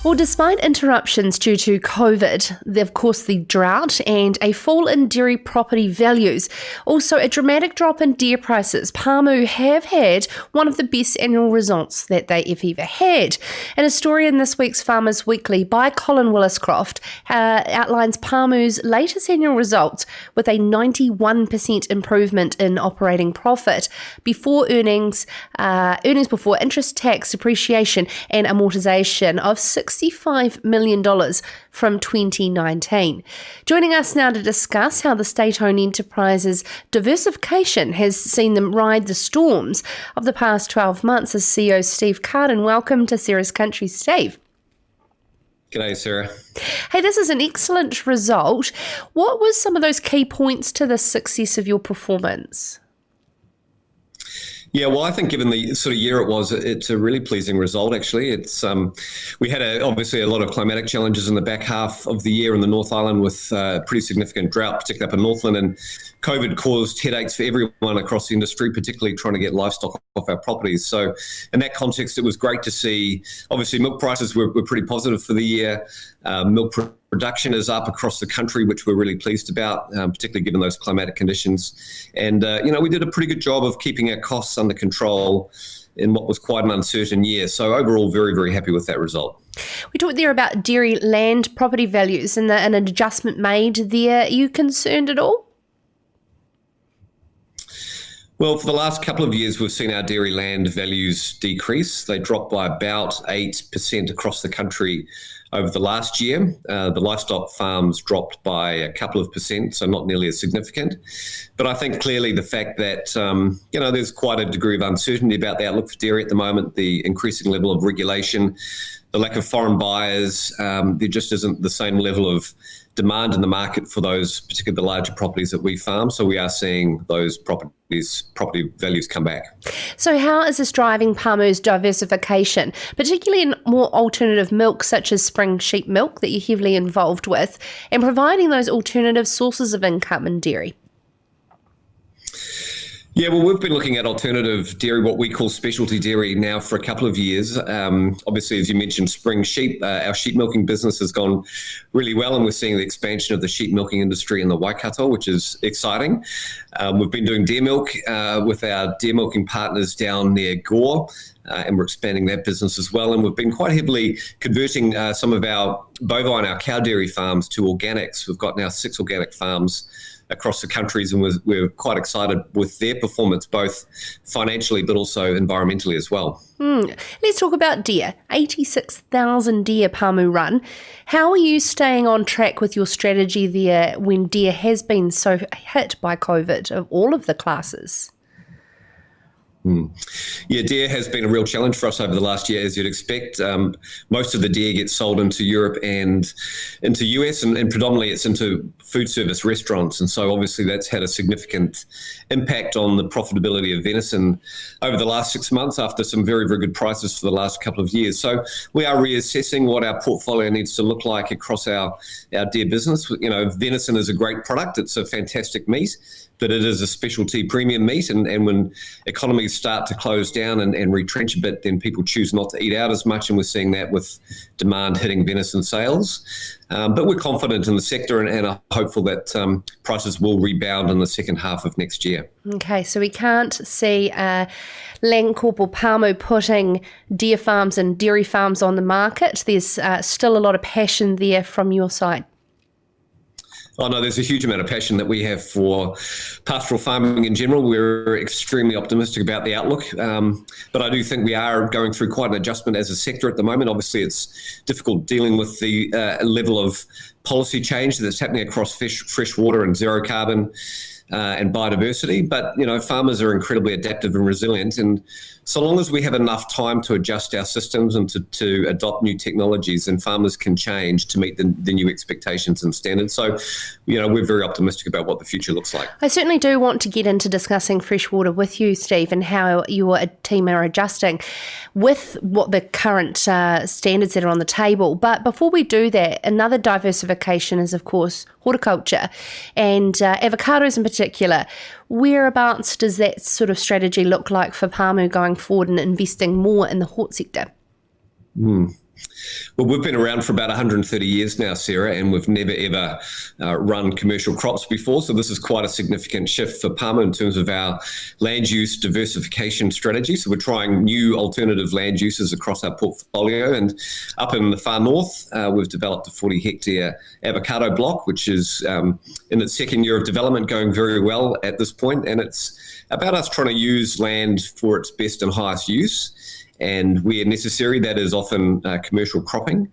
Well, despite interruptions due to COVID, of course the drought and a fall in dairy property values, also a dramatic drop in dairy prices, Pamu have had one of the best annual results that they have ever had. And a story in this week's Farmers Weekly by Colin Williscroft outlines Pamu's latest annual results with a 91% improvement in operating profit before earnings before interest, tax, depreciation and amortisation of $65 million from 2019. Joining us now to discuss how the state-owned enterprise's diversification has seen them ride the storms of the past 12 months is CEO Steve Carden. Welcome to Sarah's Country, Steve. G'day, Sarah. Hey, this is an excellent result. What was some of those key points to the success of your performance? Yeah, well, I think given the sort of year it was, it's a really pleasing result, actually. It's we had obviously a lot of climatic challenges in the back half of the year in the North Island with pretty significant drought, particularly up in Northland, and COVID caused headaches for everyone across the industry, particularly trying to get livestock off our properties. So in that context, it was great to see, obviously, milk prices were pretty positive for the year. Milk production is up across the country, which we're really pleased about, particularly given those climatic conditions. And, we did a pretty good job of keeping our costs under control in what was quite an uncertain year. So overall, very, very happy with that result. We talked there about dairy land property values and an adjustment made there. Are you concerned at all? Well, for the last couple of years, we've seen our dairy land values decrease. They dropped by about 8% across the country over the last year. The livestock farms dropped by a couple of percent, so not nearly as significant. But I think clearly the fact that, there's quite a degree of uncertainty about the outlook for dairy at the moment, the increasing level of regulation, the lack of foreign buyers, there just isn't the same level of demand in the market for those, particularly the larger properties that we farm. So we are seeing those property values come back. So how is this driving Pamu's diversification, particularly in more alternative milk such as spring sheep milk that you're heavily involved with, and providing those alternative sources of income in dairy? Yeah, well, we've been looking at alternative dairy, what we call specialty dairy, now for a couple of years. Obviously, as you mentioned, spring sheep, our sheep milking business has gone really well, and we're seeing the expansion of the sheep milking industry in the Waikato, which is exciting. We've been doing dairy milk with our dairy milking partners down near Gore, and we're expanding that business as well. And we've been quite heavily converting some of our bovine, our cow dairy farms to organics. We've got now 6 organic farms across the countries, and we're quite excited with their performance, both financially but also environmentally as well. Let's talk about deer. 86,000 deer Pamu run. How are you staying on track with your strategy there when deer has been so hit by COVID of all of the classes? Yeah, deer has been a real challenge for us over the last year, as you'd expect. Most of the deer gets sold into Europe and into US, and predominantly it's into food service restaurants. And so obviously that's had a significant impact on the profitability of venison over the last 6 months after some very, very good prices for the last couple of years. So we are reassessing what our portfolio needs to look like across our deer business. Venison is a great product. It's a fantastic meat, but it is a specialty premium meat. And when economies start to close down and retrench a bit, then people choose not to eat out as much. And we're seeing that with demand hitting venison sales. But we're confident in the sector and are hopeful that prices will rebound in the second half of next year. Okay, so we can't see Landcorp or Pamu putting deer farms and dairy farms on the market. There's still a lot of passion there from your side. Oh, no, there's a huge amount of passion that we have for pastoral farming in general. We're extremely optimistic about the outlook. But I do think we are going through quite an adjustment as a sector at the moment. Obviously, it's difficult dealing with the level of policy change that's happening across freshwater and zero carbon and biodiversity. But, farmers are incredibly adaptive and resilient. And so long as we have enough time to adjust our systems and to adopt new technologies, then farmers can change to meet the new expectations and standards. So, we're very optimistic about what the future looks like. I certainly do want to get into discussing freshwater with you, Steve, and how your team are adjusting with what the current standards that are on the table. But before we do that, another diversification is, of course, horticulture and avocados in particular. Whereabouts does that sort of strategy look like for Pamu going forward and investing more in the hort sector? Well, we've been around for about 130 years now, Sarah, and we've never ever run commercial crops before. So this is quite a significant shift for Pamu in terms of our land use diversification strategy. So we're trying new alternative land uses across our portfolio. And up in the far north, we've developed a 40-hectare avocado block, which is in its second year of development, going very well at this point. And it's about us trying to use land for its best and highest use. And where necessary, that is often commercial cropping.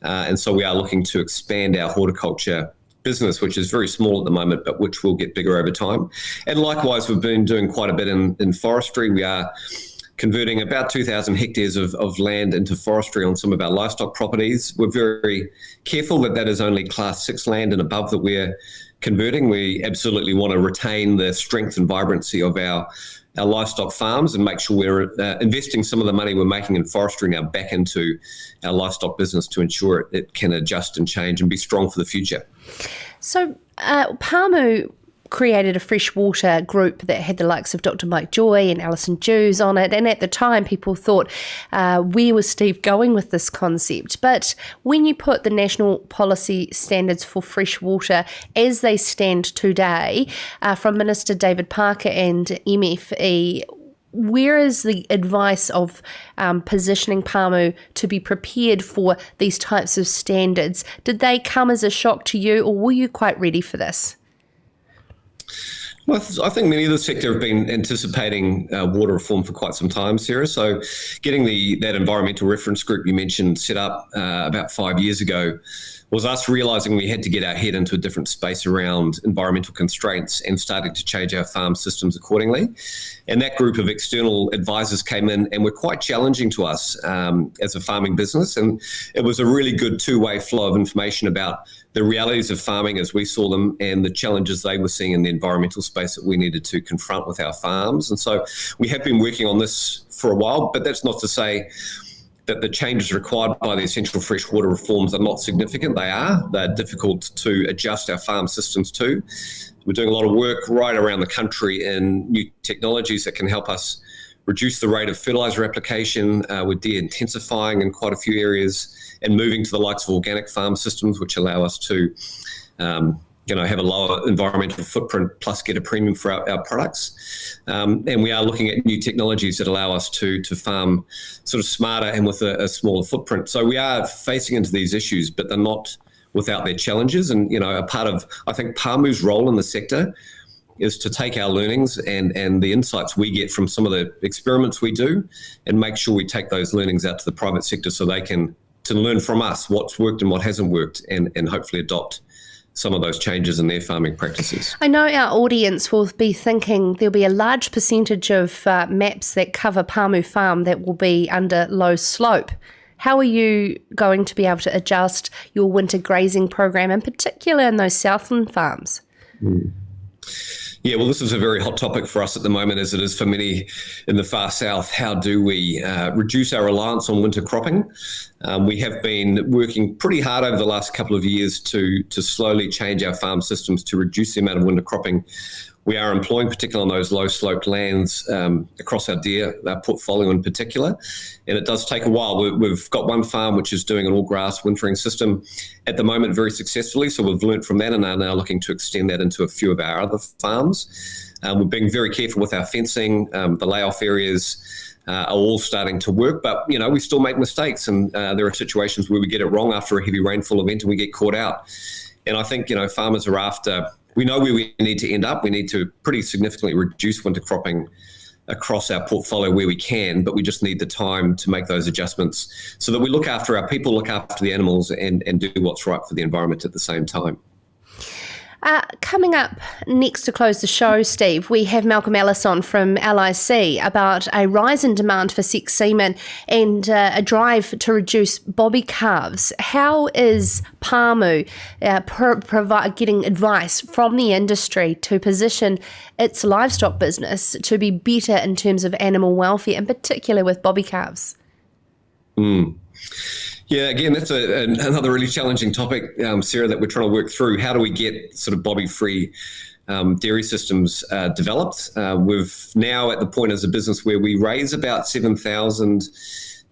And so we are looking to expand our horticulture business, which is very small at the moment, but which will get bigger over time. And likewise, we've been doing quite a bit in forestry. We are converting about 2,000 hectares of land into forestry on some of our livestock properties. We're very careful that is only Class 6 land and above that we're converting. We absolutely want to retain the strength and vibrancy of our livestock farms and make sure we're investing some of the money we're making in forestry now back into our livestock business to ensure it can adjust and change and be strong for the future. So Pamu created a freshwater group that had the likes of Dr. Mike Joy and Alison Jews on it. And at the time, people thought, where was Steve going with this concept? But when you put the national policy standards for freshwater as they stand today, from Minister David Parker and MFE, where is the advice of positioning Pamu to be prepared for these types of standards? Did they come as a shock to you, or were you quite ready for this? Well, I think many of the sector have been anticipating water reform for quite some time, Sarah. So getting that environmental reference group you mentioned set up about 5 years ago was us realising we had to get our head into a different space around environmental constraints and starting to change our farm systems accordingly. And that group of external advisors came in and were quite challenging to us as a farming business. And it was a really good two-way flow of information about the realities of farming as we saw them and the challenges they were seeing in the environmental space that we needed to confront with our farms. And so we have been working on this for a while, but that's not to say that the changes required by the essential freshwater reforms are not significant. They're difficult to adjust our farm systems to. We're doing a lot of work right around the country in new technologies that can help us reduce the rate of fertiliser application. We're de-intensifying in quite a few areas and moving to the likes of organic farm systems, which allow us to have a lower environmental footprint plus get a premium for our products. And we are looking at new technologies that allow us to farm sort of smarter and with a smaller footprint. So we are facing into these issues, but they're not without their challenges. And, a part of, I think, Pamu's role in the sector is to take our learnings and the insights we get from some of the experiments we do and make sure we take those learnings out to the private sector so they can learn from us what's worked and what hasn't worked and hopefully adopt some of those changes in their farming practices. I know our audience will be thinking there'll be a large percentage of maps that cover Pamu Farm that will be under low slope. How are you going to be able to adjust your winter grazing program, in particular in those southland farms? Yeah, well, this is a very hot topic for us at the moment, as it is for many in the far south. How do we reduce our reliance on winter cropping? We have been working pretty hard over the last couple of years to slowly change our farm systems to reduce the amount of winter cropping we are employing, particularly on those low-sloped lands across our deer portfolio in particular. And it does take a while. We've got one farm which is doing an all-grass wintering system at the moment very successfully, so we've learnt from that and are now looking to extend that into a few of our other farms. We're being very careful with our fencing. The layoff areas are all starting to work, but, we still make mistakes, and there are situations where we get it wrong after a heavy rainfall event and we get caught out. And I think, farmers are after... We know where we need to end up. We need to pretty significantly reduce winter cropping across our portfolio where we can, but we just need the time to make those adjustments so that we look after our people, look after the animals, and do what's right for the environment at the same time. Coming up next to close the show, Steve, we have Malcolm Ellis on from LIC about a rise in demand for sex semen and a drive to reduce bobby calves. How is Pamu getting advice from the industry to position its livestock business to be better in terms of animal welfare, in particular with bobby calves? Yeah, again, that's another really challenging topic, Sarah, that we're trying to work through. How do we get sort of bobby-free dairy systems developed? We've now at the point as a business where we raise about 7,000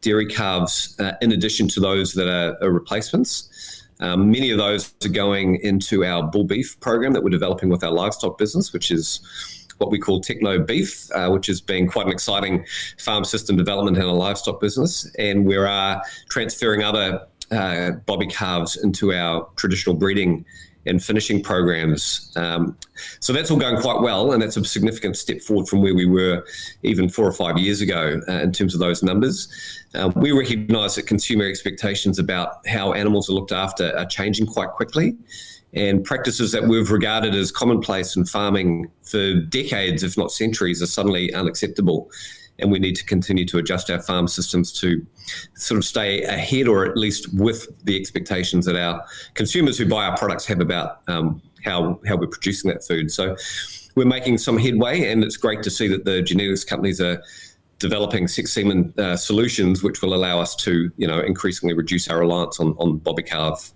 dairy calves in addition to those that are replacements. Many of those are going into our bull beef program that we're developing with our livestock business, which is what we call techno beef, which has been quite an exciting farm system development in a livestock business. And we are transferring other bobby calves into our traditional breeding and finishing programs. So that's all going quite well, and that's a significant step forward from where we were even 4 or 5 years ago in terms of those numbers. We recognise that consumer expectations about how animals are looked after are changing quite quickly, and practices that we've regarded as commonplace in farming for decades, if not centuries, are suddenly unacceptable. And we need to continue to adjust our farm systems to sort of stay ahead, or at least with the expectations that our consumers who buy our products have about how we're producing that food. So we're making some headway, and it's great to see that the genetics companies are developing sex semen solutions, which will allow us to, increasingly reduce our reliance on bobby calf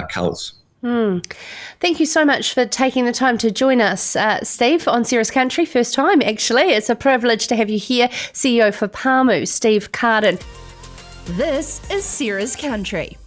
culls. Thank you so much for taking the time to join us, Steve, on Sarah's Country. First time, actually. It's a privilege to have you here, CEO for Pamu, Steve Carden. This is Sarah's Country.